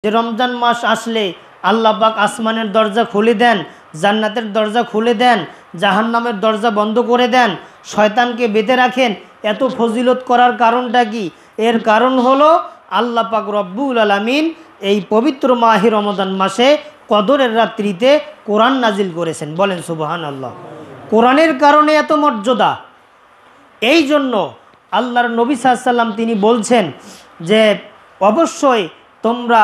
যে রমজান মাস আসলে আল্লাহ পাক আসমানের দরজা খুলে দেন, জান্নাতের দরজা খুলে দেন, জাহান্নামের দরজা বন্ধ করে দেন, শয়তানকে বেঁধে রাখেন। এত ফজিলত করার কারণটা কি? এর কারণ হলো আল্লাহ পাক রব্বুল আলামিন এই পবিত্র মাহে রমজান মাসে কদরের রাত্রিতে কোরআন নাজিল করেছেন। বলেন সুবহানাল্লাহ। কোরআনের কারণে এত মর্যাদা। এই জন্য আল্লাহর নবী সাল্লাল্লাহু আলাইহি ওয়াসাল্লাম তিনি বলছেন যে অবশ্যই তোমরা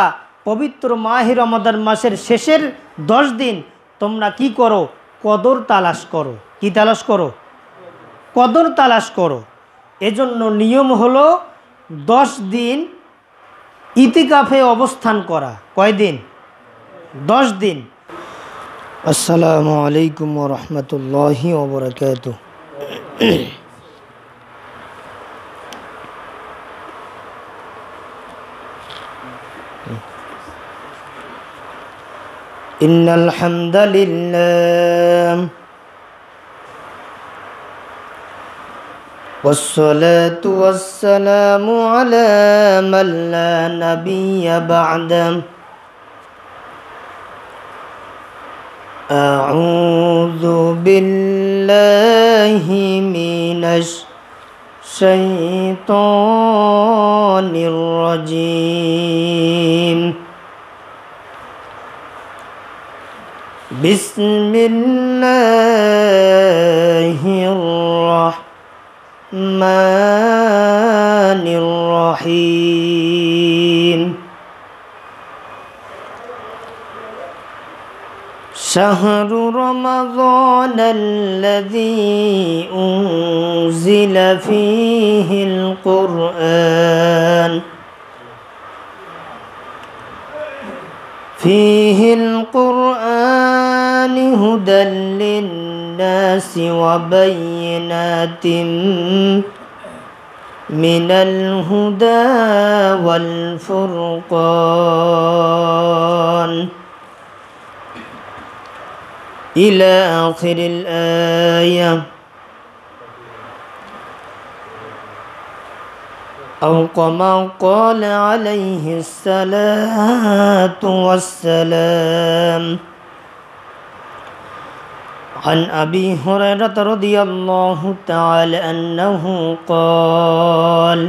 পবিত্র মাহে রমজান মাসের শেষের 10 দিন তোমরা কি করো? কদর তালাশ করো। কি তালাশ করো? কদর তালাশ করো। এজন্য নিয়ম হলো 10 দিন ইতিকাফে অবস্থান করা। কয়দিন? 10 দিন। আসসালামু আলাইকুম ওয়া রাহমাতুল্লাহি ওয়া বারাকাতুহু। ইন্নাল হামদালিল্লাহ ওয়াসসালাতু ওয়াসসালামু আলা মান লা নাবিয়্যা বা'দা। আউযু বিল্লাহি মিনাশ শাইতানির রাজীম। বিসমিল্লাহির রহমানির রহিম। শাহরু রমাযানাল্লাযী উনজিলা ফীহিল কুরআন هدى للناس وبينات من الهدى والفرقان إلى آخر الآية. أو كما قال عليه الصلاة والسلام. عن أبي هريرة رضي الله تعالى أنه قال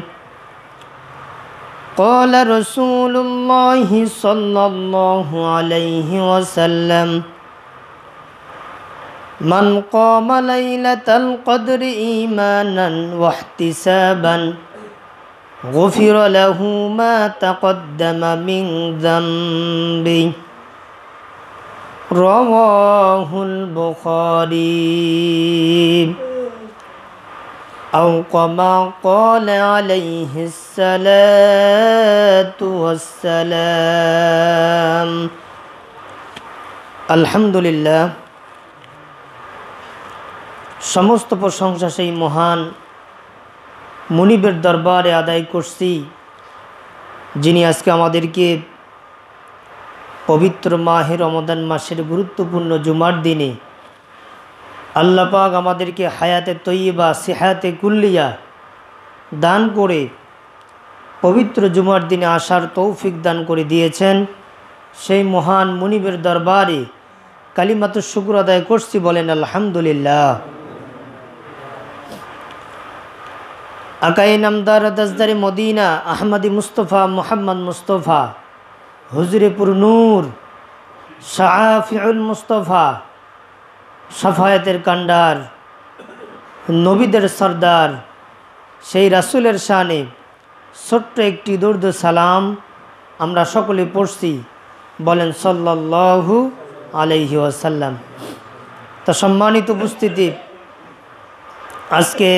قال رسول الله صلى الله عليه وسلم من قام ليلة القدر إيمانا واحتسابا غفر له ما تقدم من ذنبه. রাওয়াহুল বুখারী। আও কামা ক্বালা আলাইহিস সালাতু ওয়াসসালাম। আলহামদুলিল্লাহ, সমস্ত প্রশংসা সেই মহান মুনিবের দরবারে আদায় করছি, যিনি আজকে আমাদেরকে পবিত্র মাহে রমজান মাসের গুরুত্বপূর্ণ জুমার দিনে আল্লাহ পাক আমাদেরকে হায়াতে তৈয়বা সিহাতে কুল্লিয়া দান করে পবিত্র জুমার দিনে আসার তৌফিক দান করে দিয়েছেন। সেই মহান মুনিবের দরবারে কালিমাতুশ শুকর আদায় করছি। বলেন আলহামদুলিল্লাহ। আকায়ে নামদার দাসদারে মদিনা আহমদি মুস্তফা মুহাম্মদ মুস্তফা হুজুরে পুর নূর শাফিউল মুস্তফা শাফায়াতের কান্ডার নবীদের সরদার সেই রাসূলের শানে ছোট্ট একটি দরুদ সালাম আমরা সকলে পড়ছি। বলেন সাল্লাল্লাহু আলাইহি ওয়াসাল্লাম। তো সম্মানিত উপস্থিতি, আজকে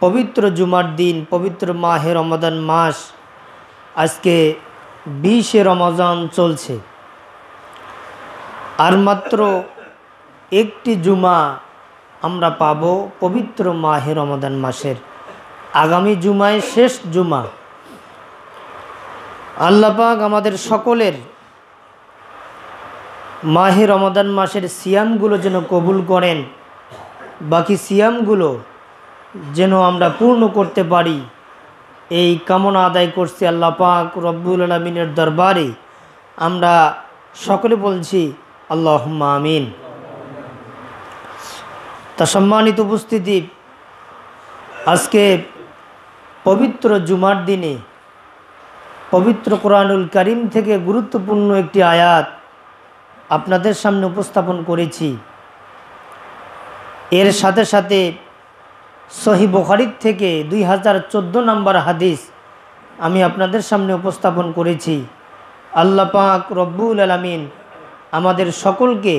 পবিত্র জুমার দিন, পবিত্র মাহে রমাদান মাস, আজকে 20 রমজান চলছে। আর মাত্র একটি জুমা আমরা পাব পবিত্র মাহে রমাদান মাসের। আগামী জুমায় শেষ জুমা। আল্লাহ পাক আমাদের সকলের মাহে রমাদান মাসের সিয়ামগুলো যেন কবুল করেন, বাকি সিয়ামগুলো যেন আমরা পূর্ণ করতে পারি। এই কামনা আদায় করছি আল্লাহ পাক রব্বুল আলামিনের দরবারে। আমরা সকলে বলছি আল্লাহুম্মা আমিন। তা সম্মানিত উপস্থিতি, আজকে পবিত্র জুমার দিনে পবিত্র কোরআনুল কারীম থেকে গুরুত্বপূর্ণ একটি আয়াত আপনাদের সামনে উপস্থাপন করেছি। এর সাথে সাথে সহিহ বুখারীর থেকে 2014 নম্বর হাদিস আমি আপনাদের সামনে উপস্থাপন করেছি। আল্লাহ পাক রব্বুল আলামিন আমাদের সকলকে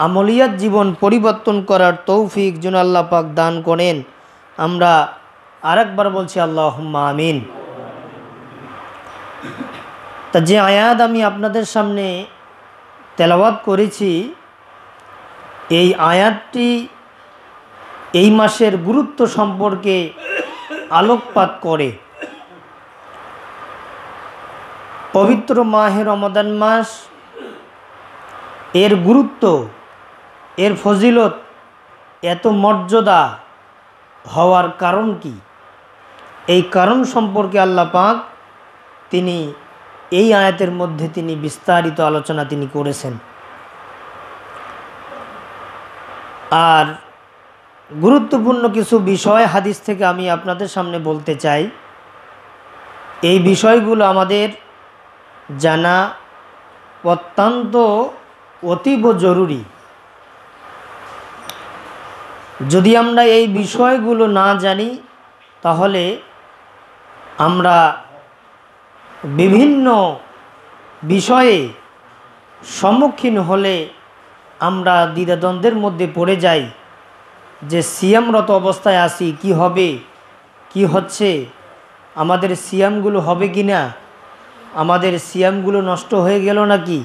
আমলিয়াত জীবন পরিবর্তন করার তৌফিক যেন আল্লাহ পাক দান করেন। আমরা আরেকবার বলছি আল্লাহুম্মা আমিন। তা যে আয়াত আমি আপনাদের সামনে তেলাওয়াত করেছি, এই আয়াতটি এই মাসের গুরুত্ব সম্পর্কে আলোকপাত করে। পবিত্র মাহে রমাদান মাস, এর গুরুত্ব, এর ফজিলত, এত মর্যাদা হওয়ার কারণ কি, এই কারণ সম্পর্কে আল্লাহ পাক তিনি এই আয়াতের মধ্যে তিনি বিস্তারিত আলোচনা তিনি করেছেন। আর গুরুত্বপূর্ণ কিছু বিষয় হাদিস থেকে আমি আপনাদের সামনে বলতে চাই। এই বিষয়গুলো আমাদের জানা অত্যন্ত অতীব জরুরি। যদি আমরা এই বিষয়গুলো না জানি তাহলে আমরা বিভিন্ন বিষয়ে সম্মুখীন হলে আমরা দ্বিধাদ্বন্দ্বের মধ্যে পড়ে যাই যে সিয়ামরত অবস্থায় আছি, কি হবে, কি হচ্ছে, আমাদের সিয়ামগুলো হবে কি না, আমাদের সিয়ামগুলো নষ্ট হয়ে গেল নাকি,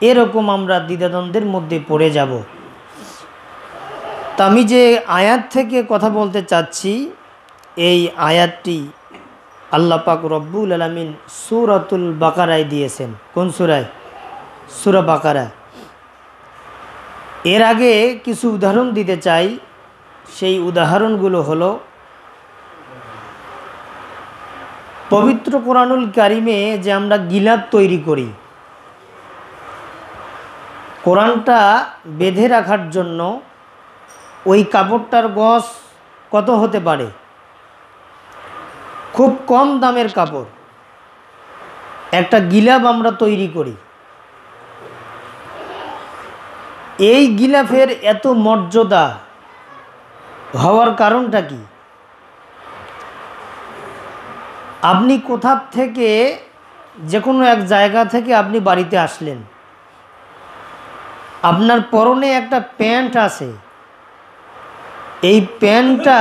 এরকম আমরা দ্বিধাদ্বন্দ্বের মধ্যে পড়ে যাব। তা আমি যে আয়াত থেকে কথা বলতে চাচ্ছি, এই আয়াতটি আল্লাহ পাক রব্বুল আলামিন সূরাতুল বাকারায় দিয়েছেন। কোন সূরায়? সূরা বাকারা। এর আগে কিছু উদাহরণ দিতে চাই। সেই উদাহরণগুলো হলো, পবিত্র কোরআনুল কারীমে যে আমরা গিলাফ তৈরি করি, কোরআনটা বেঁধে রাখার জন্য ওই কাপড়টার গজ কত হতে পারে? খুব কম দামের কাপড় একটা গিলাফ আমরা তৈরি করি। এই গিলাফের এত মর্যাদা হওয়ার কারণটা কি? আপনি কোথা থেকে, যে কোনো এক জায়গা থেকে আপনি বাড়িতে আসলেন, আপনার পরনে একটা প্যান্ট আছে। এই প্যান্টটা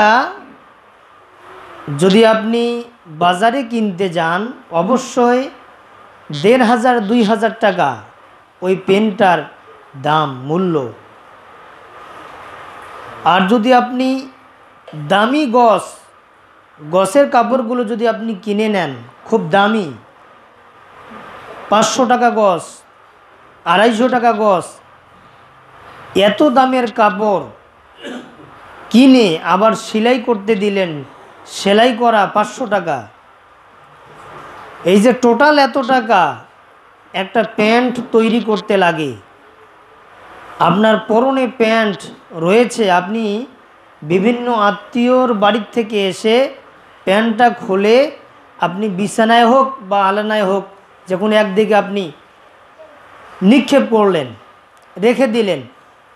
যদি আপনি বাজারে কিনতে যান, অবশ্যই 1500-2000 টাকা ওই প্যান্টটার দাম, মূল্য। আর যদি আপনি দামি গসের কাপড়গুলো যদি আপনি কিনে নেন, খুব দামি, 500 টাকা গজ, 250 টাকা গজ, এত দামের কাপড় কিনে আবার সেলাই করতে দিলেন, সেলাই করা 500 টাকা। এই যে টোটাল এত টাকা একটা প্যান্ট তৈরি করতে লাগে। আপনার পরনে প্যান্ট রয়েছে, আপনি বিভিন্ন আত্মীয়র বাড়ির থেকে এসে প্যান্টটা খুলে আপনি বিছানায় হোক বা আলনায় হোক, যে কোনো একদিকে আপনি নিক্ষেপ করলেন, রেখে দিলেন,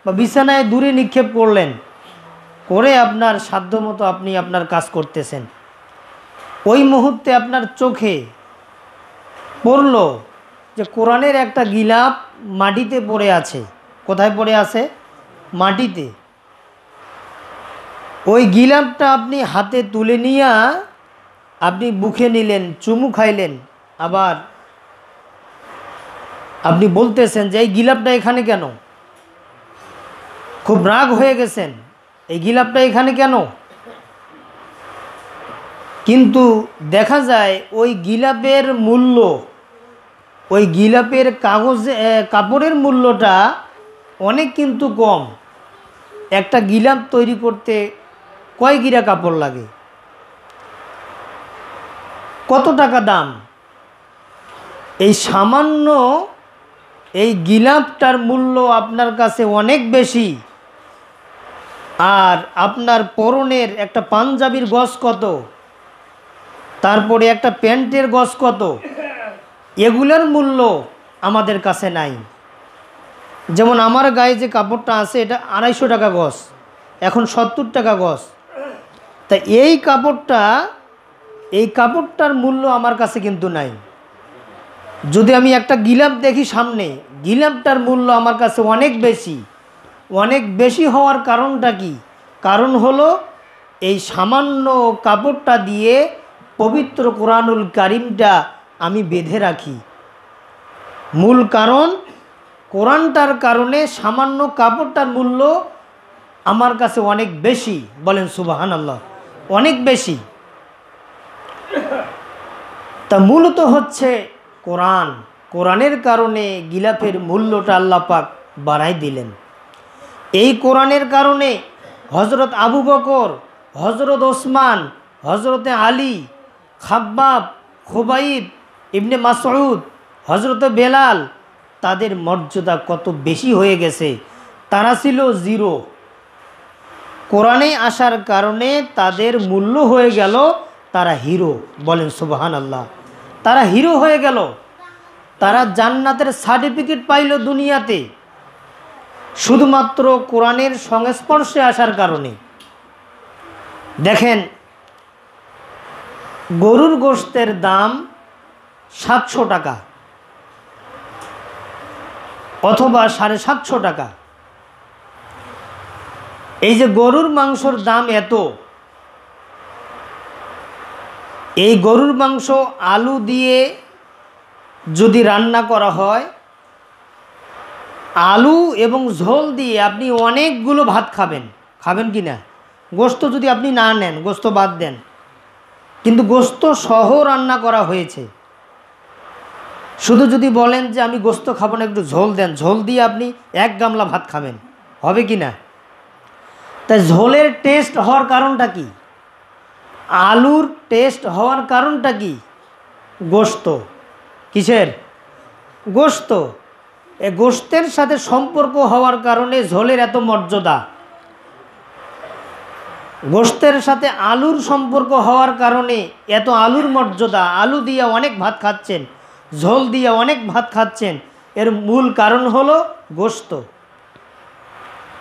বা বিছানায় দূরে নিক্ষেপ করলেন, করে আপনার সাধ্যমতো আপনি আপনার কাজ করতেছেন। ওই মুহূর্তে আপনার চোখে পড়ল যে কোরআনের একটা গিলাফ মাটিতে পড়ে আছে। কোথায় পড়ে আছে? মাটিতে। ওই গিলাফটা আপনি হাতে তুলে নিয়ে আপনি বুকে নিলেন, চুমু খাইলেন, আবার আপনি বলতেছেন যে এই গিলাফটা এখানে কেন? খুব রাগ হয়ে গেছেন, এই গিলাফটা এখানে কেন? কিন্তু দেখা যায় ওই গিলাফের মূল্য, ওই গিলাফের কাপড়ের মূল্যটা অনেক কিন্তু কম। একটা গিলাফ তৈরি করতে কয় গিরা কাপড় লাগে? কত টাকা দাম? এই সামান্য এই গিলাপটার মূল্য আপনার কাছে অনেক বেশি। আর আপনার পরনের একটা পাঞ্জাবির গজ কত, তারপরে একটা প্যান্টের গজ কত, এগুলোর মূল্য আমাদের কাছে নাই। যেমন আমার গায়ে যে কাপড়টা আছে এটা 250 টাকা গজ, এখন 70 টাকা গজ। তা এই কাপড়টার মূল্য আমার কাছে কিন্তু নাই। যদি আমি একটা গিলাপ দেখি সামনে, গিলাপটার মূল্য আমার কাছে অনেক বেশি। অনেক বেশি হওয়ার কারণটা কি? কারণ হলো এই সামান্য কাপড়টা দিয়ে পবিত্র কোরআনুল কারিমটা আমি বেঁধে রাখি। মূল কারণ কোরআনটার কারণে সামান্য কাপড়টার মূল্য আমার কাছে অনেক বেশি। বলেন সুবহানাল্লাহ, অনেক বেশি। তা মূলত হচ্ছে কোরআনের কারণে গিলাফের মূল্যটা আল্লাহ পাক বাড়াই দিলেন। এই কোরআনের কারণে হজরত আবু বকর, হজরত ওসমান, হজরতে আলী, খাব্বাব, খুবাইব ইবনে মাসউদ, হজরত বেলাল, তাদের মর্যাদা কত বেশি হয়ে গেছে। তারা ছিল জিরো, কোরআনে আসার কারণে তাদের মূল্য হয়ে গেল, তারা হিরো। বলেন সুবহানাল্লাহ, তারা হিরো হয়ে গেল। তারা জান্নাতের সার্টিফিকেট পাইল দুনিয়াতে শুধুমাত্র কোরআনের সংস্পর্শে আসার কারণে। দেখেন, গরুর গোশতের দাম 700 টাকা অথবা 750 টাকা। এই যে গরুর মাংসর দাম এত, এই গরুর মাংস আলু দিয়ে যদি রান্না করা হয়, আলু এবং ঝোল দিয়ে আপনি অনেকগুলো ভাত খাবেন কি না? গোস্ত যদি আপনি না নেন, গোস্ত বাদ দেন, কিন্তু গোস্ত সহ রান্না করা হয়েছে, শুধু যদি বলেন যে আমি গোস্ত খাবো না, একটু ঝোল দেন, ঝোল দিয়ে আপনি 1 গামলা ভাত খাবেন, হবে কি না? তাই ঝোলের টেস্ট হওয়ার কারণটা কি? আলুর টেস্ট হওয়ার কারণটা কি? গোস্ত। কিসের? গোস্ত। এই গোস্তের সাথে সম্পর্ক হওয়ার কারণে ঝোলের এত মর্যাদা। গোস্তের সাথে আলুর সম্পর্ক হওয়ার কারণে এত আলুর মর্যাদা। আলু দিয়ে অনেক ভাত খাচ্ছেন, ঝোল দিয়ে অনেক ভাত খাচ্ছেন, এর মূল কারণ হলো গোস্ত।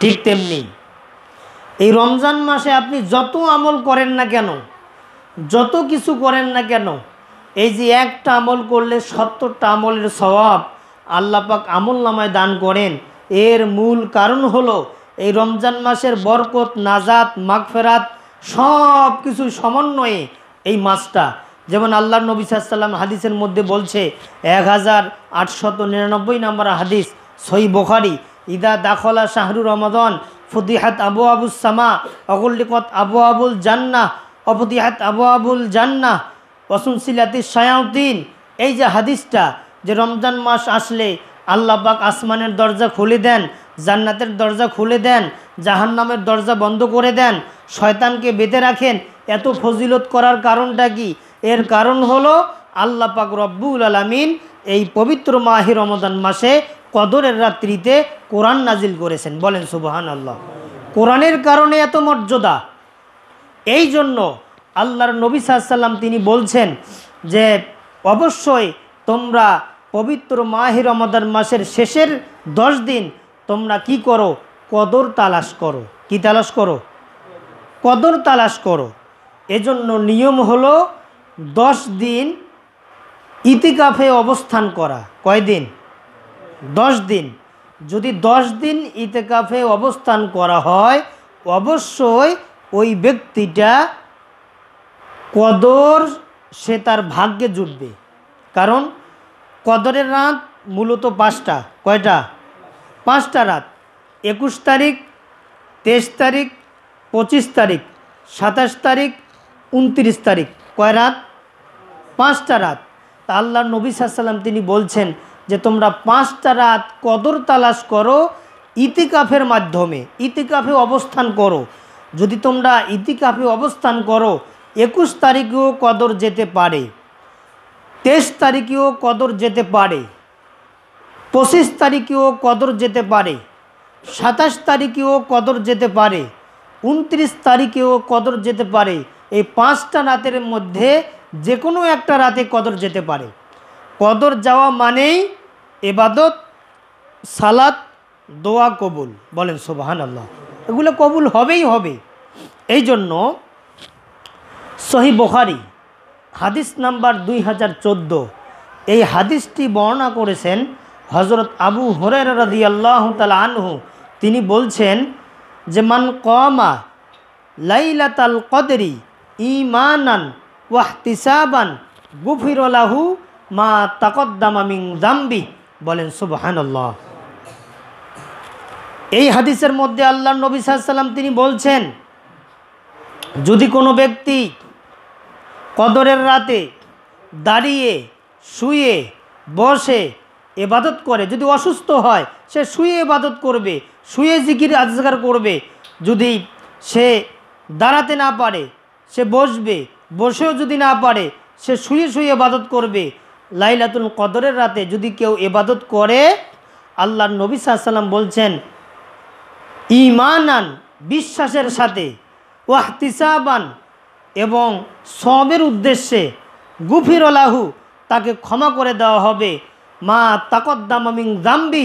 ঠিক তেমনি এই রমজান মাসে আপনি যত আমল করেন না কেন, যত কিছু করেন না কেন, এই যে একটা আমল করলে 70টা আমলের সওয়াব আল্লাহ পাক আমল নামায় দান করেন। এর মূল কারণ হলো এই রমজান মাসের বরকত, নাজাত, মাগফিরাত সব কিছু সমন্বয়ে এই মাসটা। যেমন আল্লাহর নবী সাল্লাল্লাহু আলাইহি ওয়াসাল্লাম হাদিসের মধ্যে বলছে, 1899 নম্বর হাদিস, সহিহ বুখারী, ইদা দাখলা শাহরু রমাদান ফুতিহাত আবওয়াবুস সামা অগুল্লিকাত আবওয়াবুল জান্নাহ অফুতিহাত আবওয়াবুল জান্নাহ ওয়াসুনসিলাতিশ শায়াতিন। এই যে হাদিসটা, যে রমজান মাস আসলে আল্লাহ পাক আসমানের দরজা খুলে দেন, জান্নাতের দরজা খুলে দেন, জাহান্নামের দরজা বন্ধ করে দেন, শয়তানকে বেঁধে রাখেন। এত ফজিলত করার কারণটা কি? এর কারণ হলো আল্লাহ পাক রব্বুল আলামিন এই পবিত্র মাহে রমজান মাসে কদরের রাত্রিতে কোরআন নাজিল করেছেন। বলেন সুবহানাল্লাহ। কোরআনের কারণে এত মর্যাদা। এই জন্য আল্লাহর নবী সাল্লাল্লাহু আলাইহি ওয়াসাল্লাম তিনি বলছেন যে অবশ্যই তোমরা পবিত্র মাহে রমজান মাসের শেষের 10 দিন তোমরা কি করো? কদর তালাশ করো। কি তালাশ করো? কদর তালাশ করো। এজন্য নিয়ম হলো 10 দিন ইতিকাফে অবস্থান করা। কয়দিন? 10 দিন। যদি 10 দিন ইতিকাফে অবস্থান করা হয়, অবশ্যই ওই ব্যক্তিটা কদর সে তার ভাগ্যে জুটবে। কারণ কদরের রাত মূলত 5টা। কয়টা? 5টা রাত। 21 তারিখ, 23 তারিখ, 25 তারিখ, 27 তারিখ, 29 তারিখ। কয় রাত? 5টা রাত। তা আল্লাহর নবী সাল্লাল্লাহু আলাইহি ওয়াসাল্লাম তিনি বলছেন যে তোমরা 5টা রাত কদর তালাশ করো ইতিকাফের মাধ্যমে। ইতিকাফে অবস্থান করো। যদি তোমরা ইতিকাফে অবস্থান করো, 21 তারিখেও কদর যেতে পারে। 23 তারিখেও কদর যেতে পারে, 25 তারিখেও কদর যেতে পারে, 27 তারিখেও কদর যেতে পারে, 29 তারিখেও কদর যেতে পারে। এই 5টা রাতের মধ্যে যে কোনো একটা রাতে কদর যেতে পারে। কদর যাওয়া মানেই ইবাদত, সালাত, দোয়া কবুল। বলেন সুবহানাল্লাহ। এগুলো কবুল হবেই হবে। এই জন্য সহিহ বুখারী হাদিস নাম্বার 2014, এই হাদিসটি বর্ণনা করেছেন হযরত আবু হুরায়রা রাদিয়াল্লাহু তাআলা আনহু। তিনি বলছেন যে মান কামা লাইলাতাল কদরি ঈমানান ওয়া ইহতিসাবান গুফিরা লাহু মা তাকদ্দামা মিন যামবি। বলেন সুবহানাল্লাহ। এই হাদিসের মধ্যে আল্লাহর নবী সাল্লাল্লাহু আলাইহি সাল্লাম তিনি বলছেন, যদি কোনো ব্যক্তি কদরের রাতে দাঁড়িয়ে, শুয়ে, বসে ইবাদত করে, যদি অসুস্থ হয় সে শুয়ে ইবাদত করবে, শুয়ে জিকির আজকার করবে। যদি সে দাঁড়াতে না পারে সে বসবে, বসেও যদি না পারে সে শুয়ে শুয়ে ইবাদত করবে। লাইলাতুল কদরের রাতে যদি কেউ ইবাদত করে, আল্লাহর নবী সাল্লাল্লাহু আলাইহি সাল্লাম বলছেন ঈমানান, বিশ্বাসের সাথে, ওয়া ইহতিসাবান, এবং সওয়াবের উদ্দেশ্যে, গুফিরা লাহু, তাকে ক্ষমা করে দেওয়া হবে, মা তাকদ্দামা মিন যামবি,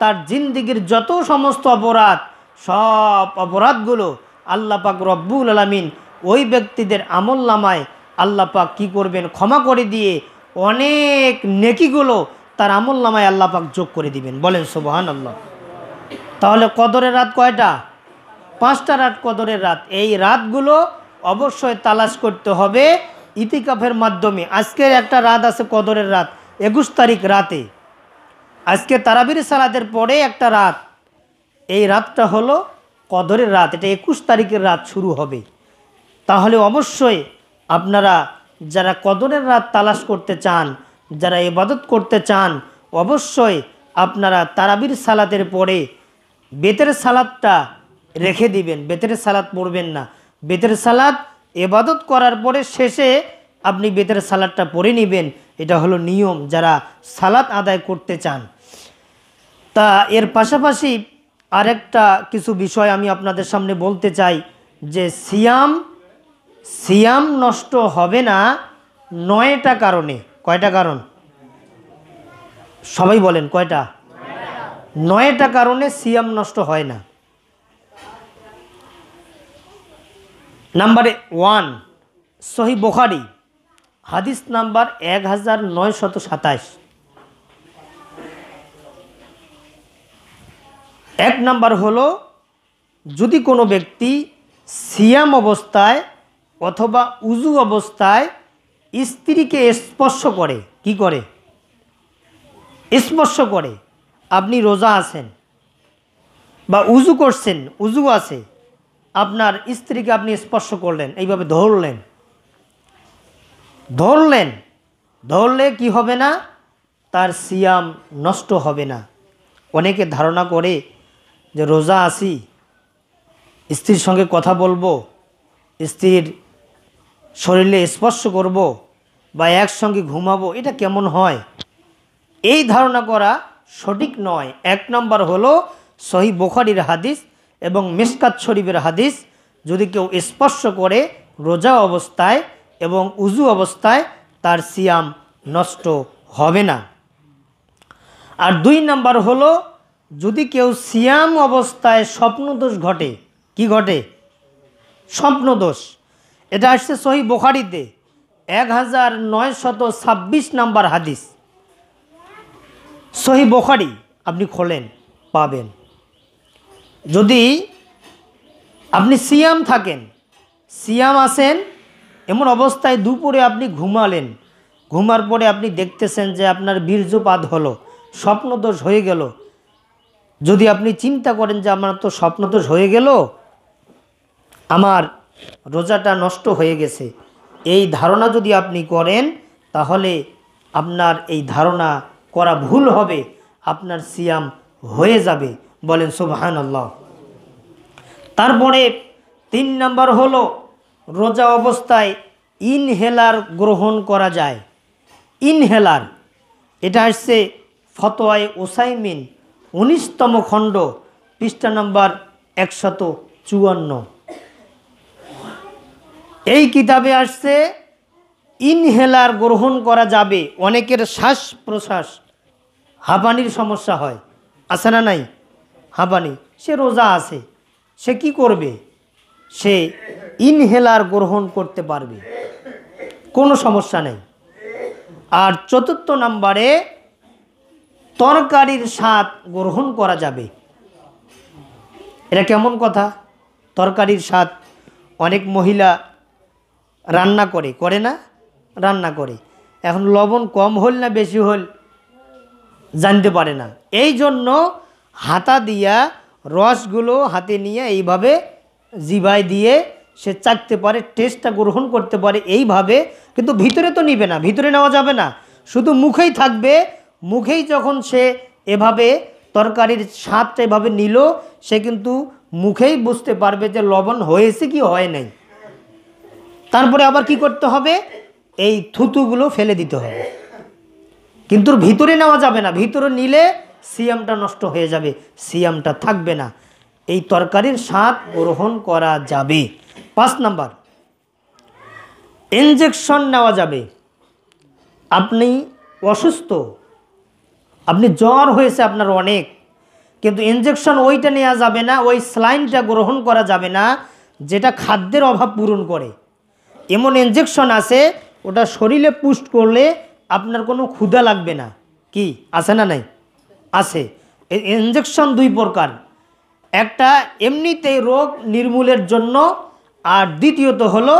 তার জিন্দেগীর যত সমস্ত অপরাধ, সব অপরাধগুলো আল্লাহ পাক রব্বুল আলামিন ওই ব্যক্তিদের আমলনামায় আল্লাহ পাক কী করবেন, ক্ষমা করে দিয়ে অনেক নেকিগুলো তার আমলনামায় আল্লাহ পাক যোগ করে দিবেন। বলেন সুবহানাল্লাহ। তাহলে কদরের রাত কয়টা? 5টা রাত কদরের রাত। এই রাতগুলো অবশ্যই তালাশ করতে হবে ইতিকাফের মাধ্যমে। আজকের একটা রাত আছে কদরের রাত, 21 তারিখ রাতে। আজকে তারাবির সালাতের পরে একটা রাত, এই রাতটা হলো কদরের রাত। এটা 21 তারিখের রাত শুরু হবে। তাহলে অবশ্যই আপনারা যারা কদরের রাত তালাশ করতে চান, যারা ইবাদত করতে চান, অবশ্যই আপনারা তারাবির সালাতের পরে বেতের সালাতটা রেখে দিবেন। বেতের সালাত পড়বেন না। বেতের সালাত ইবাদত করার পরে শেষে আপনি বেতের সালাতটা পড়ে নেবেন। এটা হলো নিয়ম যারা সালাত আদায় করতে চান। তা এর পাশাপাশি আরেকটা কিছু বিষয় আমি আপনাদের সামনে বলতে চাই যে সিয়াম নষ্ট হবে না 9টা কারণে। কয়টা কারণ? সবাই বলেন কয়টা? 9টা কারণে সিয়াম নষ্ট হয় না। নাম্বারে 1, সহিহ বুখারী হাদিস নাম্বার 1927। 1 নাম্বার হলো, যদি কোনো ব্যক্তি সিয়াম অবস্থায় অথবা উজু অবস্থায় স্ত্রীকে স্পর্শ করে, কি করে? স্পর্শ করে। আপনি রোজা আছেন বা উজু করছেন, উজু আছে, আপনার স্ত্রীকে আপনি স্পর্শ করলেন, এইভাবে ধরলে কি হবে না? তার সিয়াম নষ্ট হবে না। অনেকে ধারণা করে যে রোজা আছি, স্ত্রীর সঙ্গে কথা বলবো, স্ত্রীর শরীরে স্পর্শ করব বা একসঙ্গে ঘুমাবো, এটা কেমন হয়? এই ধারণা করা সঠিক নয়। 1 নম্বর হলো সহিহ বুখারীর হাদিস এবং মিশকাত শরীফের হাদিস, যদি কেউ স্পর্শ করে রোজা অবস্থায় এবং উজু অবস্থায় তার সিয়াম নষ্ট হবে না। আর 2 নম্বর হলো, যদি কেউ সিয়াম অবস্থায় স্বপ্নদোষ ঘটে, কি ঘটে? স্বপ্নদোষ। এটা আসছে সহিহ বুখারীতে 1926 নম্বর হাদিস। সহিহ বুখারী আপনি খোলেন, পাবেন। যদি আপনি সিয়াম থাকেন, সিয়াম আছেন, এমন অবস্থায় দুপুরে আপনি ঘুমালেন, ঘুমার পরে আপনি দেখতেছেন যে আপনার বীর্যপাত হলো, স্বপ্নদোষ হয়ে গেল। যদি আপনি চিন্তা করেন যে আমার তো স্বপ্নদোষ হয়ে গেল, আমার রোজাটা নষ্ট হয়ে গেছে, এই ধারণা যদি আপনি করেন, তাহলে আপনার এই ধারণা করা ভুল হবে, আপনার সিয়াম হয়ে যাবে। বলেন সুবহানাল্লাহ। তারপরে 3 নম্বর হলো, রোজা অবস্থায় ইনহেলার গ্রহণ করা যায়। ইনহেলার, এটা আসছে ফতোয়ায়ে উসাইমিন 19তম খণ্ড পৃষ্ঠা নম্বর 154। এই কিতাবে আসছে ইনহেলার গ্রহণ করা যাবে। অনেকের শ্বাস প্রশ্বাস হাঁপানির সমস্যা হয়, আছে না নাই? হাঁপানি, সে রোজা আছে, সে কি করবে? সে ইনহেলার গ্রহণ করতে পারবে, কোনো সমস্যা নেই। আর 4র্থ নম্বরে তরকারির স্বাদ গ্রহণ করা যাবে। এটা কেমন কথা? তরকারির স্বাদ, অনেক মহিলা রান্না করে না? রান্না করে, এখন লবণ কম হল না বেশি হল জানতে পারে না। এই জন্য হাতা দিয়া রসগুলো হাতে নিয়ে এইভাবে জিভায় দিয়ে সে চাখতে পারে, টেস্টটা গ্রহণ করতে পারে এইভাবে। কিন্তু ভিতরে তো নিবে না, ভিতরে নেওয়া যাবে না, শুধু মুখেই থাকবে। মুখেই যখন সে এভাবে তরকারির স্বাদটা এভাবে নিল, সে কিন্তু মুখেই বুঝতে পারবে যে লবণ হয়েছে কি হয় নাই। তারপরে আবার কি করতে হবে? এই থুতুগুলো ফেলে দিতে হবে, কিন্তু ভিতরে নেওয়া যাবে না। ভিতরে নিলে সিয়ামটা নষ্ট হয়ে যাবে, সিয়ামটা থাকবে না। এই তরকারির স্বাদ গ্রহণ করা যাবে। 5 নাম্বার, ইনজেকশন নেওয়া যাবে। আপনি অসুস্থ, আপনি জ্বর হয়েছে আপনার অনেক, কিন্তু ইনজেকশন ওইটা নেওয়া যাবে না, ওই স্যালাইনটা গ্রহণ করা যাবে না যেটা খাদ্যের অভাব পূরণ করে। এমন ইনজেকশন আছে, ওটা শরীরে পুশ করলে আপনার কোনো ক্ষুধা লাগবে না। কি আছে না নাই? আছে। এই ইনজেকশন 2 প্রকার, একটা এমনিতেই রোগ নির্মূলের জন্য, আর দ্বিতীয়ত হলো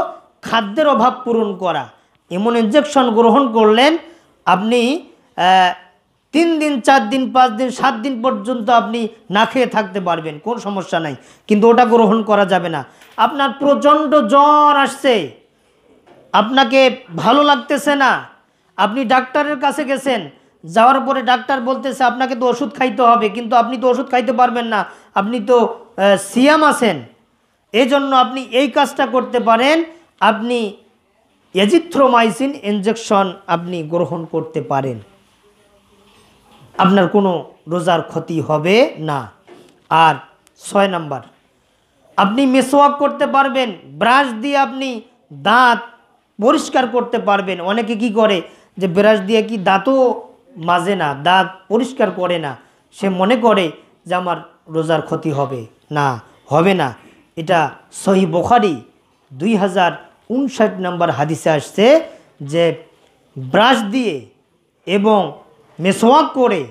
খাদ্যের অভাব পূরণ করা। এমন ইনজেকশন গ্রহণ করলেন আপনি 3 দিন 4 দিন 5 দিন 7 দিন পর্যন্ত আপনি না খেয়ে থাকতে পারবেন, কোনো সমস্যা নাই, কিন্তু ওটা গ্রহণ করা যাবে না। আপনার প্রচণ্ড জ্বর আসছে, আপনাকে ভালো লাগতেছে না, আপনি ডাক্তারের কাছে গেছেন, যাওয়ার পরে ডাক্তার বলতেছে আপনাকে তো ওষুধ খাইতে হবে, কিন্তু আপনি তো ওষুধ খাইতে পারবেন না, আপনি তো সিয়াম আছেন। এই জন্য আপনি এই কাজটা করতে পারেন, আপনি এজিথ্রোমাইসিন ইনজেকশন আপনি গ্রহণ করতে পারেন, আপনার কোনো রোজার ক্ষতি হবে না। আর 6 নাম্বার, আপনি মেসওয়াক করতে পারবেন, ব্রাশ দিয়ে আপনি দাঁত পরিষ্কার করতে পারবেন। অনেকে কি করে যে ব্রাশ দিয়ে কি দাঁতও মাজে না, দাঁত পরিষ্কার করে না, সে মনে করে যে আমার রোজার ক্ষতি হবে না, হবে না। এটা সহিহ বুখারী 2059 নম্বর হাদিসে আসছে যে ব্রাশ দিয়ে এবং মেসওয়াক করে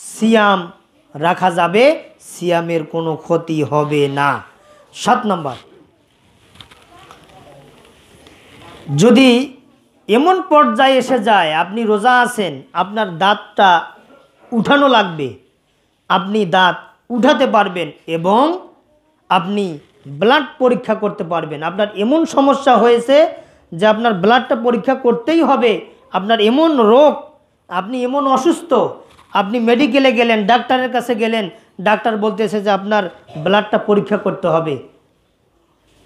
সিয়াম রাখা যাবে, সিয়ামের কোনো ক্ষতি হবে না। 7 নম্বর, যদি এমন পর্যায়ে এসে যায় আপনি রোজা আছেন, আপনার দাঁতটা উঠানো লাগবে, আপনি দাঁত উঠাতে পারবেন এবং আপনি ব্লাড পরীক্ষা করতে পারবেন। আপনার এমন সমস্যা হয়েছে যে আপনার ব্লাডটা পরীক্ষা করতেই হবে, আপনার এমন রোগ, আপনি এমন অসুস্থ, আপনি মেডিকেলে গেলেন, ডাক্তারের কাছে গেলেন, ডাক্তার বলতেছে যে আপনার ব্লাডটা পরীক্ষা করতে হবে।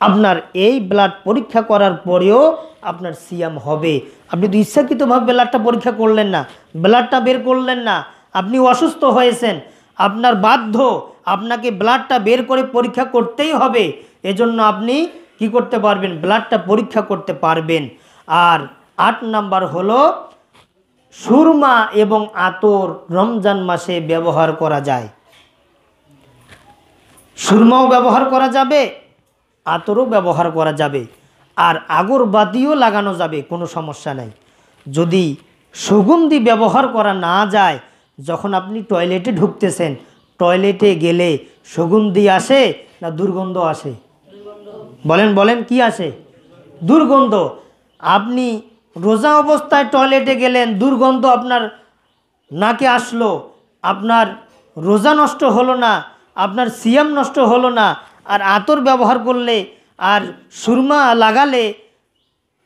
আপনার এই ব্লাড পরীক্ষা করার পরেও আপনার সিয়াম হবে। আপনি তো ইচ্ছাকৃতভাবে ব্লাডটা পরীক্ষা করলেন না, ব্লাডটা বের করলেন না, আপনি অসুস্থ হয়েছেন, আপনার বাধ্য, আপনাকে ব্লাডটা বের করে পরীক্ষা করতেই হবে। এজন্য আপনি কি করতে পারবেন? ব্লাডটা পরীক্ষা করতে পারবেন। আর 8 নাম্বার হলো সুরমা এবং আতর রমজান মাসে ব্যবহার করা যায়। সুরমাও ব্যবহার করা যাবে, আতরও ব্যবহার করা যাবে, আর আগরবাতিও লাগানো যাবে, কোনো সমস্যা নাই। যদি সুগন্ধি ব্যবহার করা না যায়, যখন আপনি টয়লেটে ঢুকতেছেন, টয়লেটে গেলে সুগন্ধি আসে না দুর্গন্ধ আসে? বলেন বলেন, কি আসে? দুর্গন্ধ। আপনি রোজা অবস্থায় টয়লেটে গেলেন, দুর্গন্ধ আপনার নাকে আসলো, আপনার রোজা নষ্ট হলো না, আপনার সিয়াম নষ্ট হলো না। আর আতর ব্যবহার করলে, আর সুরমা লাগালে,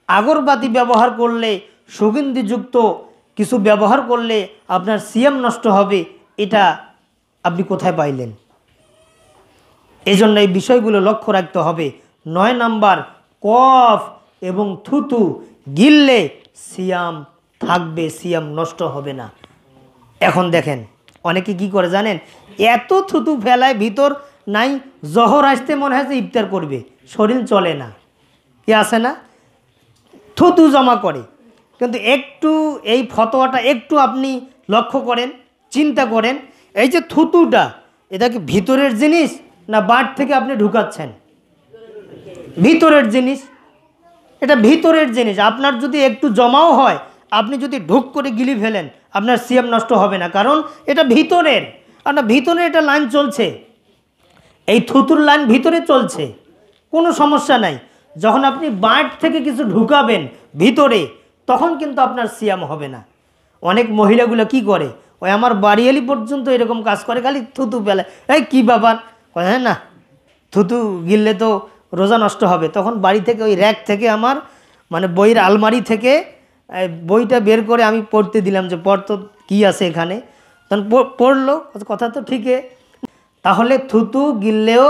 আগরবাতি ব্যবহার করলে, সুগন্ধিযুক্ত কিছু ব্যবহার করলে আপনার সিয়াম নষ্ট হবে, এটা আপনি কোথায় পাইলেন? এজন্য এই বিষয়গুলো লক্ষ্য রাখতে হবে। 9 নাম্বার, কফ এবং থুতু গিললে সিয়াম থাকবে, সিয়াম নষ্ট হবে না। এখন দেখেন অনেকে কি করে জানেন, এত থুতু ফেলায়, ভিতর নাই, জহর আসতে মনে হয় যে ইফতার করবে, শরীর চলে না, কি আছে না, থুতু জমা করে। কিন্তু একটু এই ফতোয়াটা একটু আপনি লক্ষ্য করেন, চিন্তা করেন, এই যে থুতুটা, এটা কি ভিতরের জিনিস না বাট থেকে আপনি ঢুকাচ্ছেন? ভিতরের জিনিস, এটা ভিতরের জিনিস। আপনার যদি একটু জমাও হয়, আপনি যদি ঢুক করে গিলি ফেলেন, আপনার সিয়াম নষ্ট হবে না, কারণ এটা ভিতরের, আপনার ভিতরে এটা লাইন চলছে, এই থুতুর লাইন ভিতরে চলছে, কোনো সমস্যা নাই। যখন আপনি বাট থেকে কিছু ঢুকাবেন ভিতরে, তখন কিন্তু আপনার সিয়াম হবে না। অনেক মহিলাগুলো কি করে, ওই আমার বাড়িয়ালি পর্যন্ত এরকম কাজ করে, খালি থুতু ফেলে। এই কী ব্যাপার, হ্যাঁ না, থুতু গিললে তো রোজা নষ্ট হবে। তখন বাড়ি থেকে ওই র্যাক থেকে আমার মানে বইয়ের আলমারি থেকে বইটা বের করে আমি পড়তে দিলাম যে পড় তো কী আছে এখানে। তখন পড়লো, কথা তো ঠিকই, তাহলে থুতু গিললেও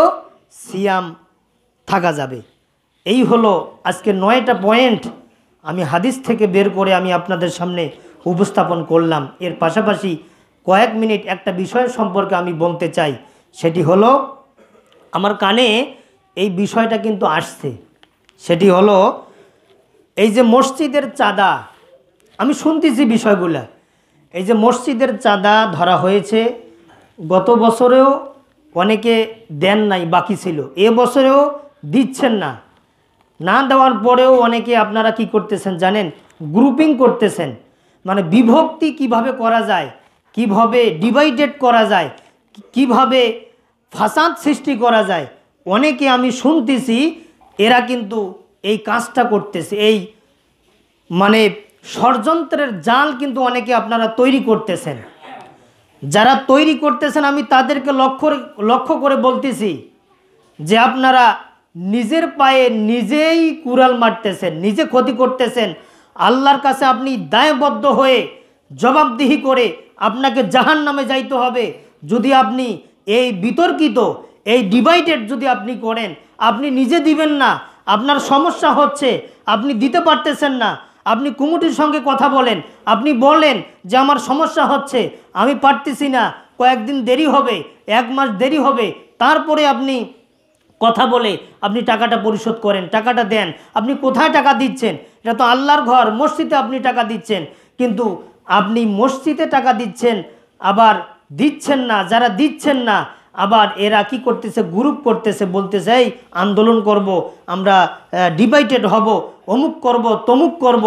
সিয়াম থাকা যাবে। এই হলো আজকে 9টা পয়েন্ট আমি হাদিস থেকে বের করে আমি আপনাদের সামনে উপস্থাপন করলাম। এর পাশাপাশি কয়েক মিনিট একটা বিষয় সম্পর্কে আমি বলতে চাই, সেটি হলো আমার কানে এই বিষয়টা কিন্তু আসছে, সেটি হলো এই যে মসজিদের চাঁদা, আমি শুনতেছি বিষয়গুলা, এই যে মসজিদের চাঁদা ধরা হয়েছে, গত বছরেও অনেকে দেন নাই, বাকি ছিল, এ বছরেও দিচ্ছেন না, না দেওয়ার পরেও অনেকে আপনারা কি করতেছেন জানেন, গ্রুপিং করতেছেন, মানে বিভক্তি কিভাবে করা যায়, কিভাবে ডিভাইডেড করা যায়, কিভাবে ফাসাদ সৃষ্টি করা যায়। অনেকে আমি শুনতেছি এরা কিন্তু এই কাজটা করতেছে, এই মানে ষড়যন্ত্রের জাল কিন্তু অনেকে আপনারা তৈরি করতেছেন। যারা তৈরি করতেছেন আমি তাদেরকে লক্ষ্য করে বলতেছি যে আপনারা নিজের পায়ে নিজেই কুড়াল মারতেছেন, নিজে ক্ষতি করতেছেন। আল্লাহর কাছে আপনি দায়বদ্ধ হয়ে জবাবদিহি করে আপনাকে জাহান্নামে যাইতে হবে যদি আপনি এই বিতর্কিত, এই ডিভাইডেড যদি আপনি করেন। আপনি নিজে দিবেন না, আপনার সমস্যা হচ্ছে, আপনি দিতে পারতেছেন না, আপনি কমিটির সঙ্গে কথা বলেন, আপনি বলেন যে আমার সমস্যা হচ্ছে, আমি পারতেছি না, কয়েকদিন দেরি হবে, 1 মাস দেরি হবে, তারপরে আপনি কথা বলে আপনি টাকাটা পরিশোধ করেন, টাকাটা দেন। আপনি কোথায় টাকা দিচ্ছেন? এটা তো আল্লাহর ঘর, মসজিদে আপনি টাকা দিচ্ছেন, কিন্তু আপনি মসজিদে টাকা দিচ্ছেন আবার দিচ্ছেন না, যারা দিচ্ছেন না আবার এরা কি করতেছে, গ্রুপ করতেছে, বলতেছে এই আন্দোলন করব, আমরা ডিভাইডেড হব, অমুক করব, তমুক করব।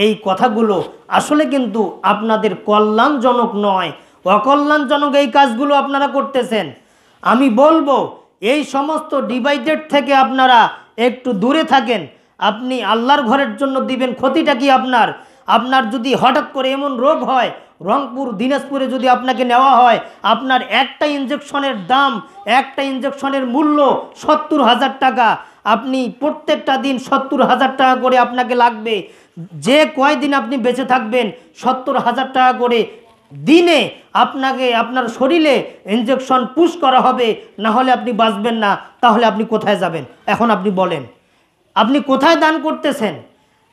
এই কথাগুলো আসলে কিন্তু আপনাদের কল্যাণজনক নয়, অকল্যাণজনক এই কাজগুলো আপনারা করতেছেন। আমি বলবো এই সমস্ত ডিভাইডেড থেকে আপনারা একটু দূরে থাকেন। আপনি আল্লাহর ঘরের জন্য দিবেন, ক্ষতিটা কি আপনার? আপনার যদি হঠাৎ করে এমন রোগ হয়, রংপুর দিনাজপুরে যদি আপনাকে নেওয়া হয়, আপনার একটা ইঞ্জেকশনের দাম, একটা ইঞ্জেকশনের মূল্য 70,000 টাকা। আপনি প্রত্যেকটা দিন 70,000 টাকা করে আপনাকে লাগবে। যে কয়দিন আপনি বেঁচে থাকবেন 70,000 টাকা করে দিনে আপনাকে আপনার শরীরে ইঞ্জেকশন পুশ করা হবে, না হলে আপনি বাঁচবেন না। তাহলে আপনি কোথায় যাবেন? এখন আপনি বলেন, আপনি কোথায় দান করতেছেন?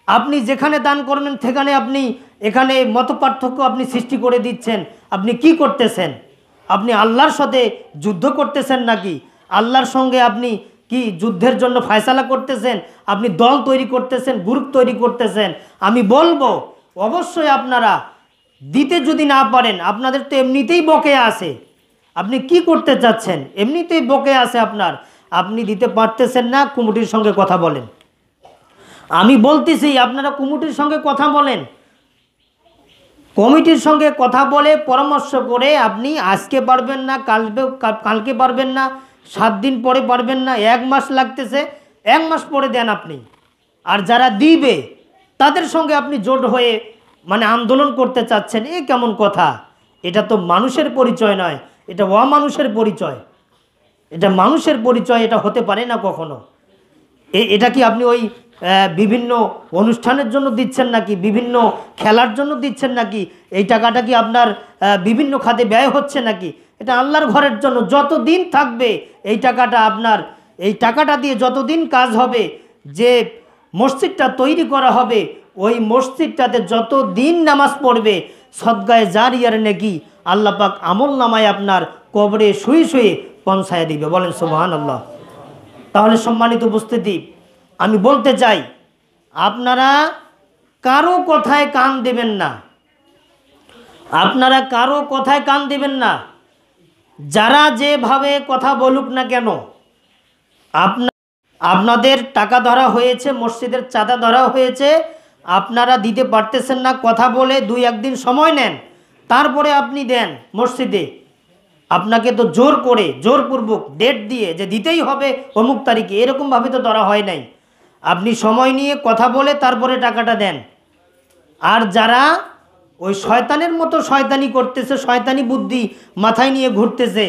আপনি যেখানে দান করবেন সেখানে আপনি এখানে মতপার্থক্য আপনি সৃষ্টি করে দিচ্ছেন। আপনি কি করতেছেন? আপনি আল্লাহর সাথে যুদ্ধ করতেছেন নাকি? আল্লাহর সঙ্গে আপনি কি যুদ্ধের জন্য ফয়সালা করতেছেন? আপনি দল তৈরি করতেছেন, গ্রুপ তৈরি করতেছেন। আমি বলবো অবশ্যই আপনারা দিতে যদি না পারেন, আপনাদের তো এমনিতেই বকেয়া আছে, আপনি কি করতে চাচ্ছেন? এমনিতেই বকেয়া আছে আপনার, আপনি দিতে পারতেছেন না, কমিটির সঙ্গে কথা বলেন। আমি বলতেছি আপনারা কমিটির সঙ্গে কথা বলেন, কমিটির সঙ্গে কথা বলে পরামর্শ করে আপনি আজকে পারবেন না, কালকে পারবেন না, 7 দিন পরে পারবেন না, 1 মাস লাগতেছে, 1 মাস পরে দেন আপনি। আর যারা দিবে তাদের সঙ্গে আপনি জোট হয়ে মানে আন্দোলন করতে চাচ্ছেন, এ কেমন কথা? এটা তো মানুষের পরিচয় নয়, এটা অমানুষের পরিচয়, এটা মানুষের পরিচয়, এটা হতে পারে না কখনো। এটা কি আপনি ওই বিভিন্ন অনুষ্ঠানের জন্য দিচ্ছেন নাকি, বিভিন্ন খেলার জন্য দিচ্ছেন নাকি? এই টাকাটা কি আপনার বিভিন্ন খাতে ব্যয় হচ্ছে নাকি? এটা আল্লাহর ঘরের জন্য, যতদিন থাকবে এই টাকাটা আপনার, এই টাকাটা দিয়ে যতদিন কাজ হবে, যে মসজিদটা তৈরি করা হবে, ওই মসজিদটাতে যত দিন নামাজ পড়বে সদগায়ে জারিয়ার নেকি আল্লাহ পাক আমল নামায় আপনার কবরে শুয়ে শুয়ে পৌঁছায় দিবে। বলেন সুবহানাল্লাহ। তাহলে সম্মানিত উপস্থিতি, আমি বলতে চাই আপনারা কারো কথায় কান দেবেন না, আপনারা কারো কথায় কান দেবেন না। যারা যেভাবে কথা বলুক না কেন, আপনাদের টাকা ধরা হয়েছে, মসজিদের চাঁদা ধরা হয়েছে, আপনারা দিতে পারতেছেন না, কথা বলে 2-1 দিন সময় নেন, তারপরে আপনি দেন মসজিদে। আপনাকে তো জোর করে জোরপূর্বক ডেট দিয়ে যে দিতেই হবে অমুক তারিখে, এরকমভাবে তো ধরা হয় নাই। আপনি সময় নিয়ে কথা বলে তারপরে টাকাটা দেন। আর যারা ওই শয়তানের মতো শয়তানি করতেছে, শয়তানি বুদ্ধি মাথায় নিয়ে ঘুরতেছে,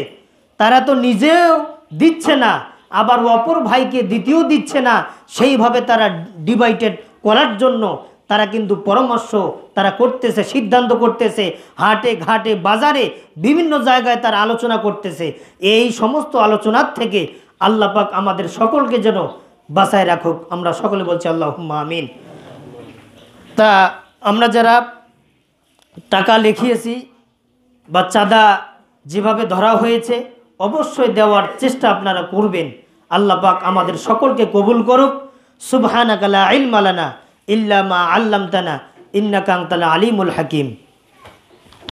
তারা তো নিজেও দিচ্ছে না, আবার অপর ভাইকে দিতেও দিচ্ছে না। সেইভাবে তারা ডিভাইডেড করার জন্য তারা কিন্তু পরামর্শ তারা করতেছে, সিদ্ধান্ত করতেছে, হাটে ঘাটে বাজারে বিভিন্ন জায়গায় তারা আলোচনা করতেছে। এই সমস্ত আলোচনার থেকে আল্লাহ পাক আমাদের সকলকে যেন বাঁচায় রাখুক। আমরা সকলে বলছি আল্লাহুম্মা আমিন। তা আমরা যারা টাকা লিখিয়েছি বা চাঁদা যেভাবে ধরা হয়েছে, অবশ্যই দেওয়ার চেষ্টা আপনারা করবেন। আল্লাহ পাক আমাদের সকলকে কবুল করুক। সুবহানাকা লা ইলমা লানা ইল্লা মা আল্লামতানা ইন্নাকা আনতাল আলিমুল হাকিম।